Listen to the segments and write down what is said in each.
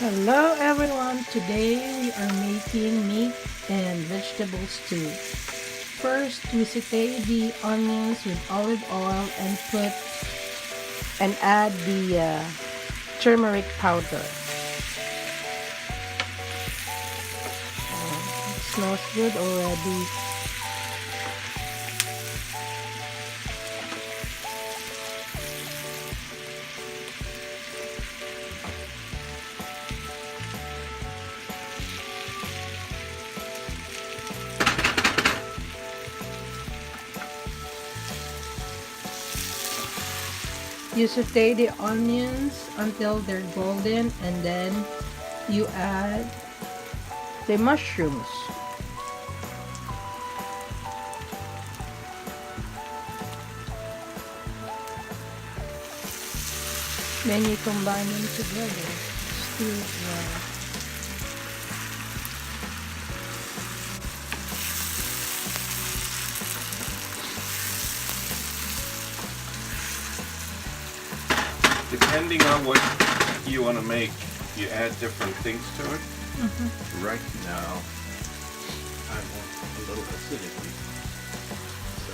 Hello everyone, today we are making meat and vegetable stew. First, we saute the onions with olive oil and add the turmeric powder. It smells good already. You saute the onions until they're golden and then you add the mushrooms. Then you combine them together. Stew it well. Depending on what you want to make, you add different things to it. Right now, I want a little acidity. So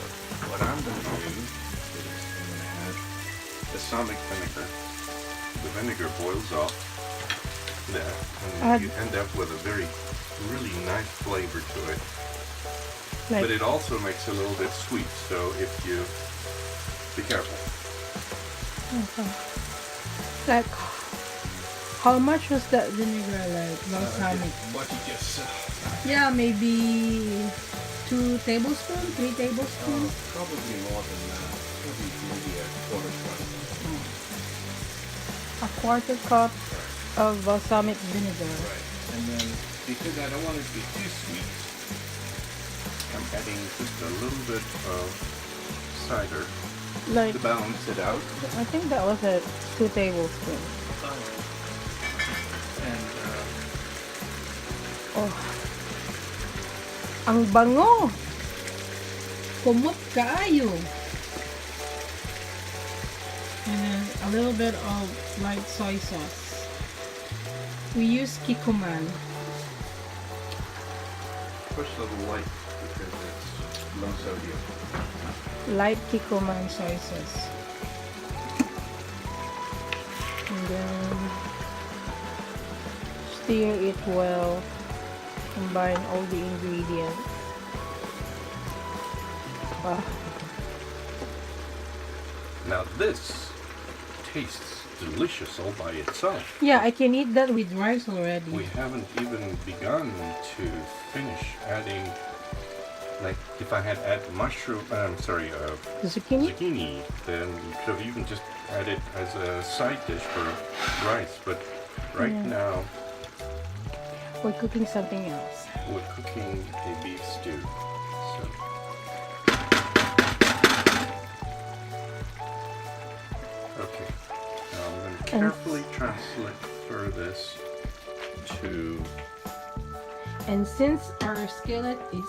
what I'm going to do is I'm going to add balsamic vinegar. The vinegar boils off that, and you end up with a really nice flavor to it. But it also makes it a little bit sweet, so if you be careful. Okay. Like, how much was that vinegar, like, balsamic? What you just Yeah, maybe 2 tablespoons, 3 tablespoons. probably more than that. Maybe a quarter cup. A quarter cup of balsamic vinegar. Right. And then, because I don't want it to be too sweet, I'm adding just a little bit of cider Like, to balance it out. I think that was a 2 tablespoons. And Oh, ang bango! Kumot kaayo! And then a little bit of light soy sauce. We use kikuman. push a little light because it's low sodium. Light kikuman soy sauce. And then stir it well. Combine all the ingredients. Ah, Now this tastes delicious all by itself. yeah, I can eat that with rice already. We haven't even begun to finish adding, like if I had added zucchini, then we could have even just added as a side dish for rice. But right now We're cooking something else. we're cooking a beef stew. So okay, now I'm going to carefully transfer this to And since our skillet is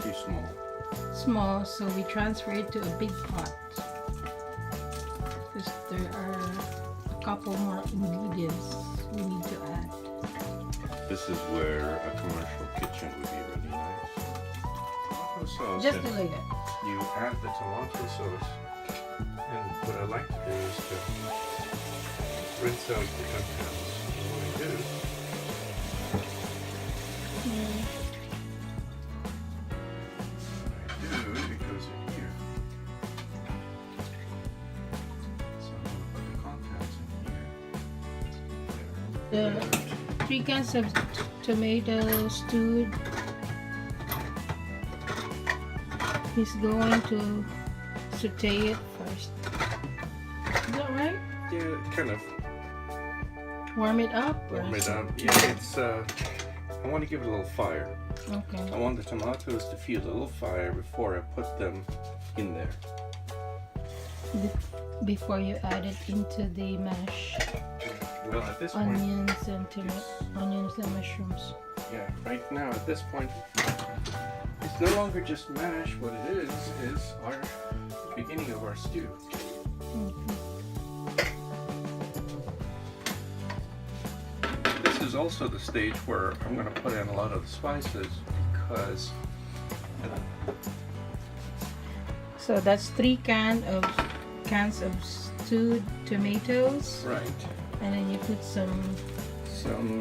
too small. small, so we transfer it to a big pot. Because there are a couple more ingredients we need to add. This is where a commercial kitchen would be really nice. Tomato sauce. Just and a little. you add the tomato sauce, and what I like to do is to rinse out the contents. And what I do, it goes in here. So I'm going to put the contents in here. The 3 cans of tomato stewed. He's going to saute it first. Is that right? Yeah, kind of Warm it up? warm it up. Yeah, it's I want to give it a little fire. Okay. I want the tomatoes to feel a little fire before I put them in there. Before you add it into the mash. Well, at this point, Onions and mushrooms. yeah, right now at this point, it's no longer just mash. What it is our beginning of our stew. Okay. is also the stage where I'm going to put in a lot of the spices because. So that's 3 cans of stewed tomatoes. Right. And then you put some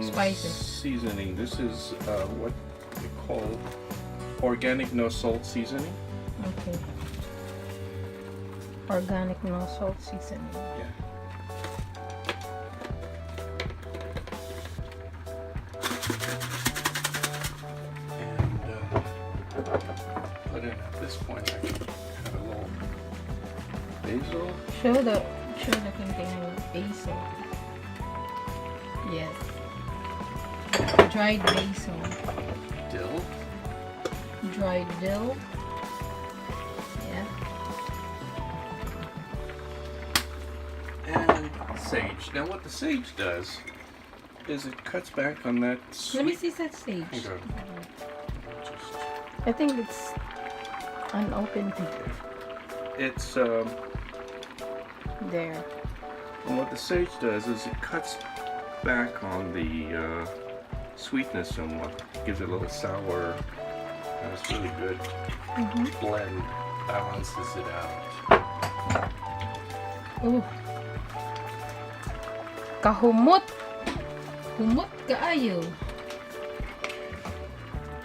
spices. Seasoning. This is what they call organic no salt seasoning. Okay. Organic no salt seasoning. Yeah. But at this point, I can add a little basil. Show the container of basil. Yes. Dried basil. Dill. Dried dill. Yeah. And sage. Now, what the sage does is it cuts back on that sweet. Let me see that sage. Okay. I think it's unopened. It's There. and what the sage does is it cuts back on the sweetness somewhat. Gives it a little sour. And it's really good. Blend balances it out. Oh. Kahumot. Humot kaayo.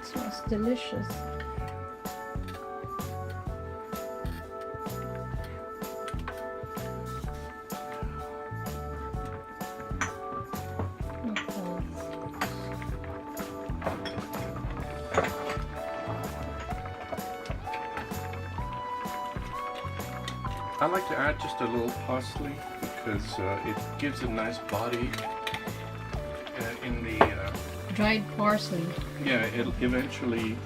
Smells delicious. I like to add just a little parsley because it gives a nice body in the. Dried parsley. Yeah, it eventually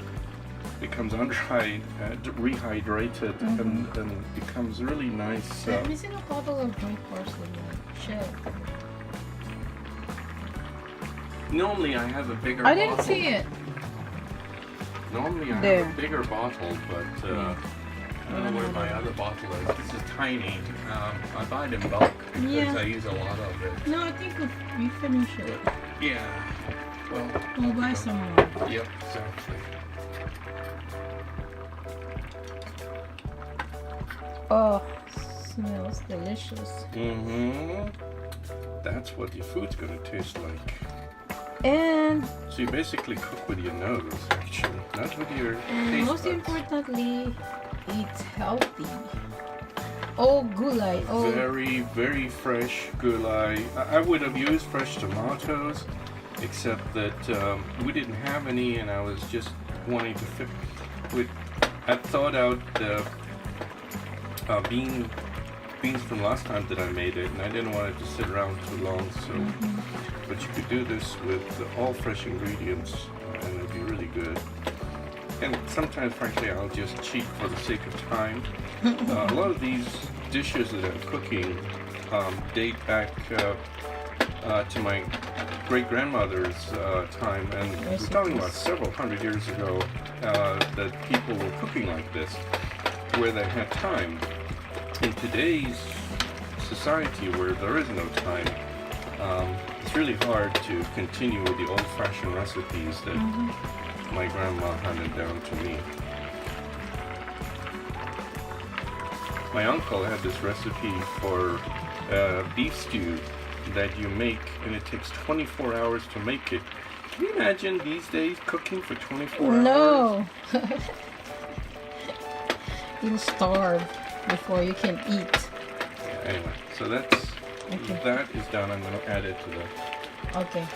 becomes undried, rehydrated, and becomes really nice. Let me see a bottle of dried parsley. Shit. Normally, I have a bigger. I didn't bottle. see it. Normally, I There. have a bigger bottle, but I don't know where my other bottle is. This is tiny. I buy it in bulk because Yeah. I use a lot of it. No, I think we finish it. Yeah. Well. We'll buy some more. Yep. Exactly. Oh, smells delicious. Mm-hmm. That's what your food's gonna taste like. And So you basically cook with your nose, actually, not with your taste most buds. importantly, it's healthy. Oh, gulay. Oh, Very, very fresh gulai. I would have used fresh tomatoes, except that we didn't have any, and I was just wanting to fit. I thought out the beans from last time that I made it, and I didn't want it to sit around too long. So, but you could do this with all fresh ingredients, and it'd be really good. And sometimes, frankly, I'll just cheat for the sake of time. A lot of these dishes that I'm cooking date back to my great-grandmother's time, and we're talking about several hundred years ago that people were cooking like this, where they had time. In today's society, where there is no time, it's really hard to continue with the old-fashioned recipes that my grandma handed down to me. My uncle had this recipe for beef stew that you make, and it takes 24 hours to make it. Can you imagine these days cooking for 24 hours? no. You'll starve before you can eat. Anyway, so that's Okay. that is done. I'm going to add it to the. Okay.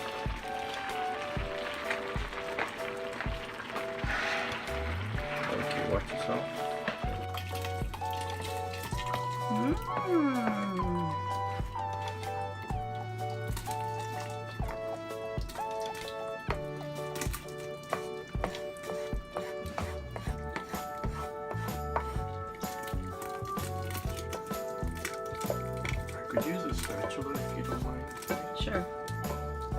Okay, watch yourself. I could use a spatula if you don't mind. Sure.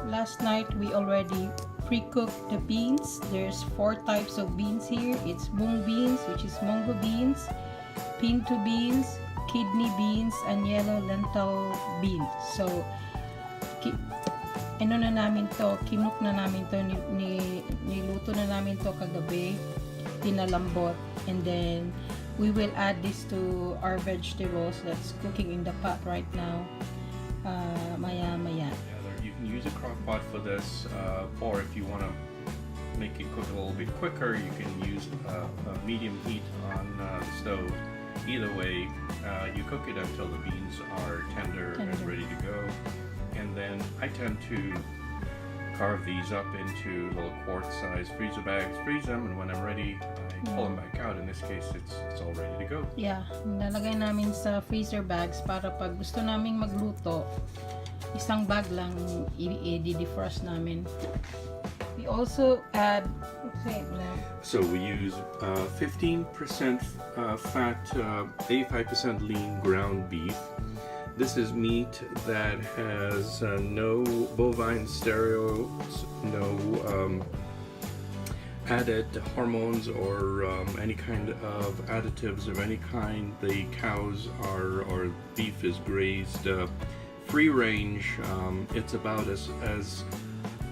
Last night we already pre-cooked the beans. There's 4 types of beans here. It's mung beans, which is mungo beans, pinto beans, kidney beans, and yellow lentil beans. So ano na namin to, kinuk na namin to, niluto na namin to kagabi, pinalambot, and then we will add this to our vegetables that's cooking in the pot right now. Maya. You can use a crock pot for this, or if you want to make it cook a little bit quicker, you can use a medium heat on the stove. Either way, you cook it until the beans are tender and ready to go. And then I tend to carve these up into little quart-sized freezer bags, freeze them, and when I'm ready, I pull them back out. In this case, it's all ready to go. Yeah, nalagay namin sa freezer bags para pag gusto naming magluto, isang bag lang i-defrost namin. We also add, so we use 15% fat, 85% lean ground beef. This is meat that has no bovine steroids, no added hormones or any kind of additives of any kind. The cows or beef is grazed free range. It's about as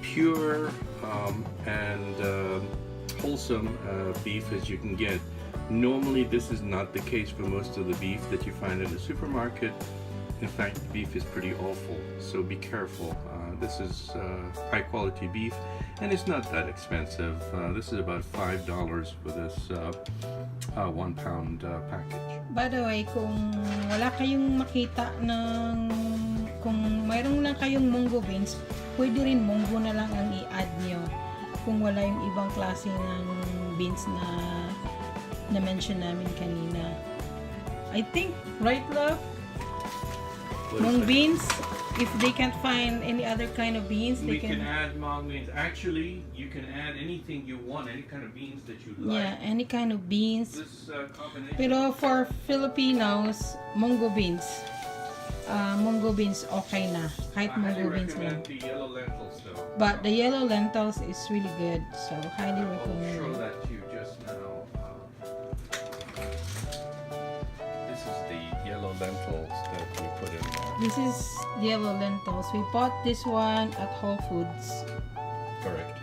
pure and wholesome beef as you can get. Normally this is not the case for most of the beef that you find in the supermarket. In fact, beef is pretty awful, so be careful. This is high quality beef, and it's not that expensive. This is about $5 for this 1 pound package. By the way, kung wala kayong makita ng, kung mayroon lang kayong munggo beans, pwede rin munggo na lang ang i-add nyo kung wala yung ibang klase ng beans na mention namin kanina. I think, right, love? Mung beans, if they can't find any other kind of beans, we can add mung beans. Actually, you can add anything you want, any kind of beans that you like. Yeah, any kind of beans. This combination. Pero for Filipinos, munggo beans. Munggo beans okay na. Kahit munggo beans lang. The yellow lentils though. But the yellow lentils is really good, so highly recommend. I'll show that to you just now. This is the yellow lentils that we put in there. This is yellow lentils. We bought this one at Whole Foods. Correct.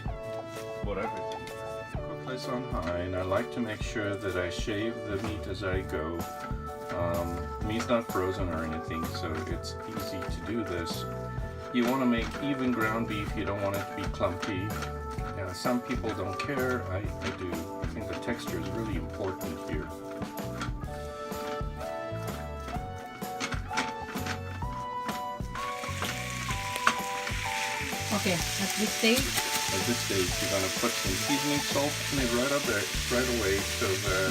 Bought everything. Cook this on high, and I like to make sure that I shave the meat as I go. Meat's not frozen or anything, so it's easy to do this. You want to make even ground beef. You don't want it to be clumpy. Some people don't care. I do. I think the texture is really important here. Okay, at this stage, you're gonna put some seasoning salt in it right away, so that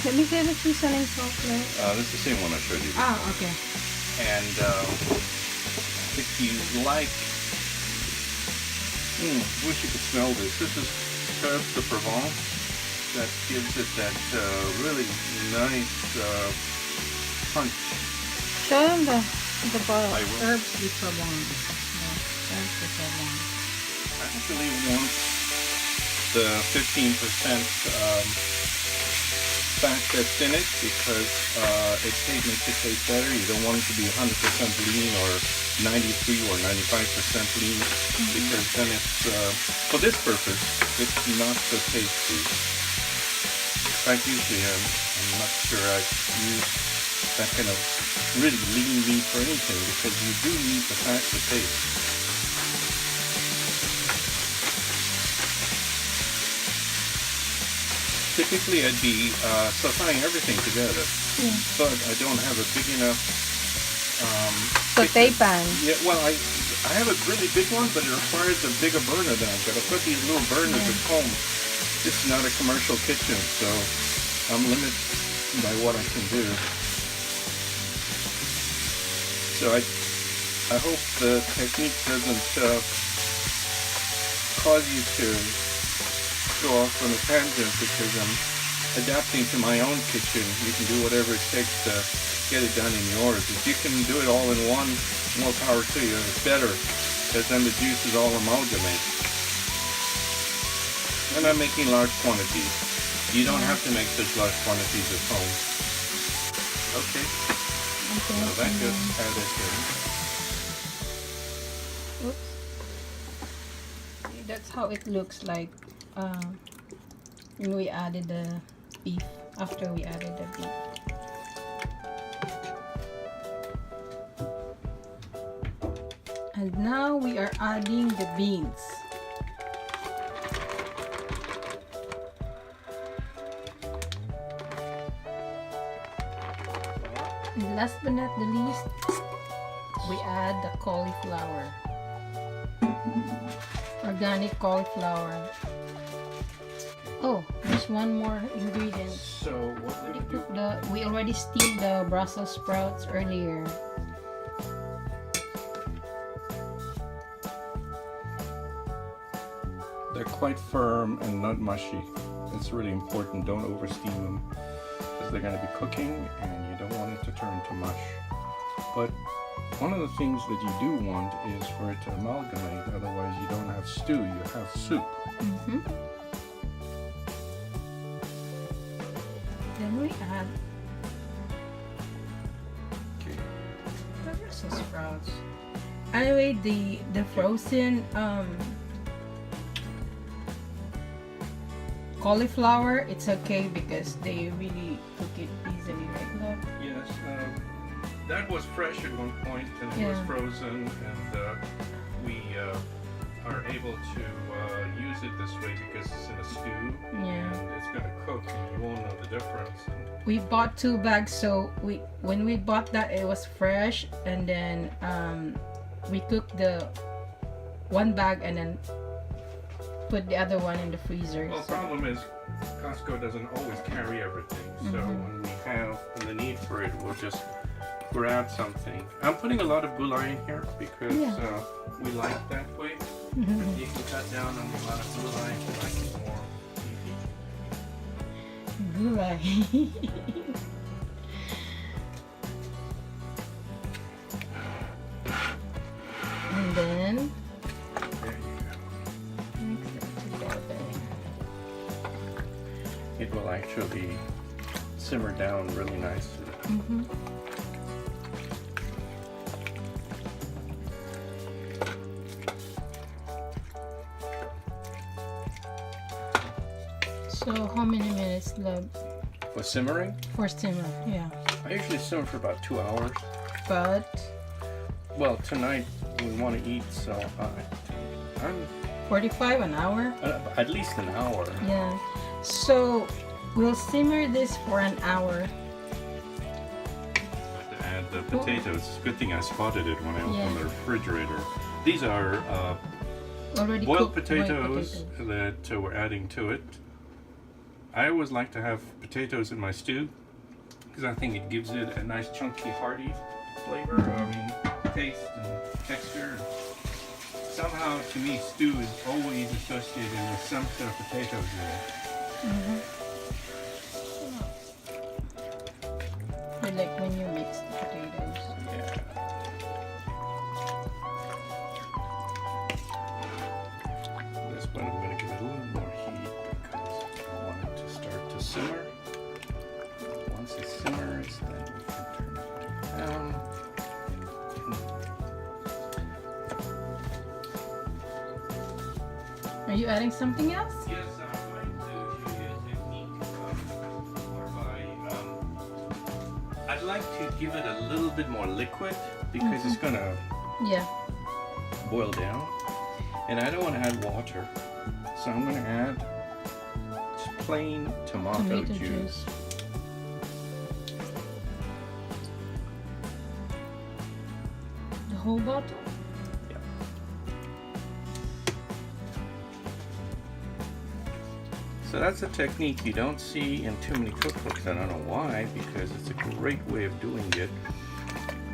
let me get the seasoning salt there. this is the same one I showed you. Okay. And if you like, wish you could smell this. This is Herbes de Provence. That gives it that really nice punch. Show them the bottle. I will. Herbes de Provence. Yeah, Herbes de Provence. I actually want the 15% fat that's in it because it makes it taste better. You don't want it to be 100% lean or 93 or 95% lean because then it's, for this purpose, it's not so tasty. In fact, usually I'm not sure I use that kind of really lean meat for anything because you do need the fat to taste. Typically I'd be sauteing everything together, but I don't have a big enough Saute pan. Yeah, well I have a really big one, but it requires a bigger burner than I've got. I've got these little burners at home. This is not a commercial kitchen, so I'm limited by what I can do. So I hope the technique doesn't cause you to go off on a tangent because I'm adapting to my own kitchen. You can do whatever it takes to get it done in yours. If you can do it all in one, more power to you. It's better because then the juice is all amalgamate. And I'm making large quantities. You don't have to make such large quantities at home. Okay. So that gets added in. Oops. See, that's how it looks like when we added the beef. After we added the beef. And now we are adding the beans. And last but not the least, we add the cauliflower. Organic cauliflower. Oh, there's one more ingredient. So what did you do? We already steamed the Brussels sprouts earlier. They're quite firm and not mushy. It's really important. Don't oversteam them because they're going to be cooking and you don't want it to turn to mush. But one of the things that you do want is for it to amalgamate. Otherwise, you don't have stew. You have soup. Mm-hmm. Then we add the Brussels sprouts. Anyway, the frozen cauliflower, it's okay because they really cook it easily, right? Look. Yes, that was fresh at one point and it was frozen, and we are able to use it this way because it's in a stew and it's going to cook and you won't know the difference. And we bought 2 bags, so when we bought that it was fresh, and then we cooked the 1 bag and then put the other one in the freezer. Well, the problem is Costco doesn't always carry everything, so when we have the need for it, we'll just grab something. I'm putting a lot of gulai in here because we like that way. You can cut down on the amount of gulai if you like it more easy. Gulai. And then There you go. mix it together. It will actually simmer down really nicely. So how many minutes left For simmering, for simmer? Yeah. I usually simmer for about 2 hours. But Well, tonight we want to eat, so I'm 45 an hour? at least an hour. Yeah. So we'll simmer this for an hour. To add the potatoes. Good thing I spotted it when I opened the refrigerator. These are Already boiled cooked potatoes that we're adding to it. I always like to have potatoes in my stew because I think it gives it a nice chunky hearty flavor, taste and texture. Somehow to me stew is always associated with some sort of potatoes there. I like when you mix the potatoes. Yeah. This one I'm going to give it a little more heat because I want it to start to simmer. Once it simmers, then we can turn it back down. Are you adding something else? Yes, I'm going to show you a technique whereby I'd like to give it a little bit more liquid because it's going to boil down, and I don't want to add water, so I'm going to add just plain tomato juice. The whole bottle? Yeah. So that's a technique you don't see in too many cookbooks. I don't know why, because it's a great way of doing it.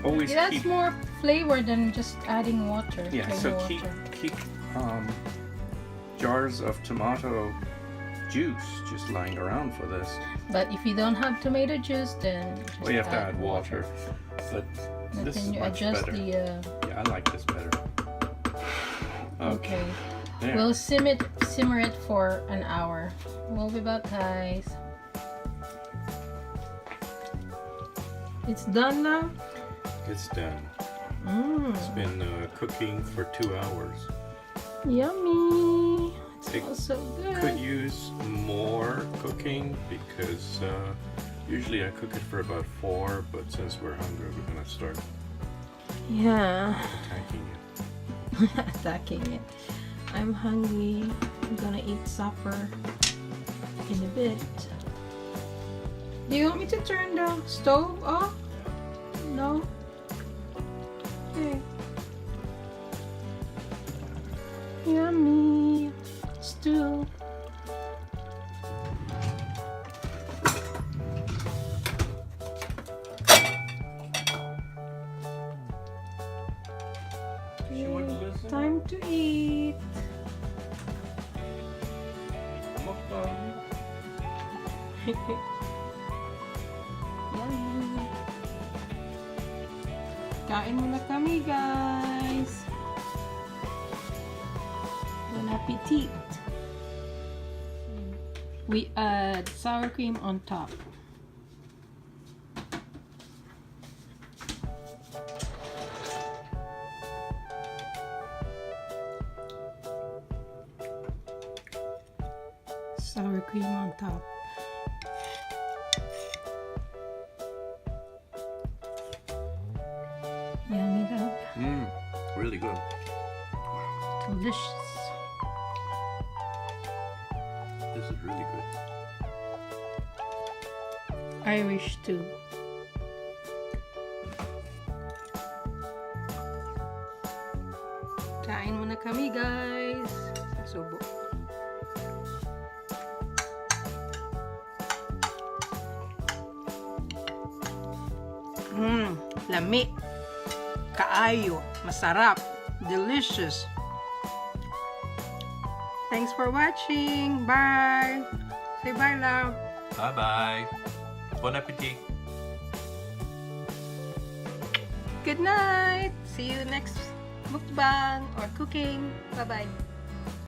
Always That's keep more flavor than just adding water. Yeah, so keep jars of tomato juice just lying around for this. But if you don't have tomato juice, then just Well, you have to add water. But this is then you much adjust better. Yeah, I like this better. Okay. There. We'll simmer it for an hour. We'll be back, guys. It's done now. It's done. Mm. It's been cooking for 2 hours. Yummy. It It smells so good. Could use more cooking because usually I cook it for about 4, but since we're hungry, we're gonna start Yeah. attacking it. Attacking it. I'm hungry. I'm gonna eat supper in a bit. Do you want me to turn the stove off? No? Okay. Yummy. Stew. She wouldn't listen. Time to eat. Mukbang. Yummy. Kain muna kami, guys. Bon appetit. We add sour cream on top. Sour cream on top. Yummy dog. Really good. Delicious. This is really good. Irish too. Kain muna kami, guys. Subo. Lami. Kaayo. Masarap. Delicious. Thanks for watching. Bye. Say bye, love. Bye-bye. Bon appetit. Good night. See you next mukbang or cooking. Bye-bye.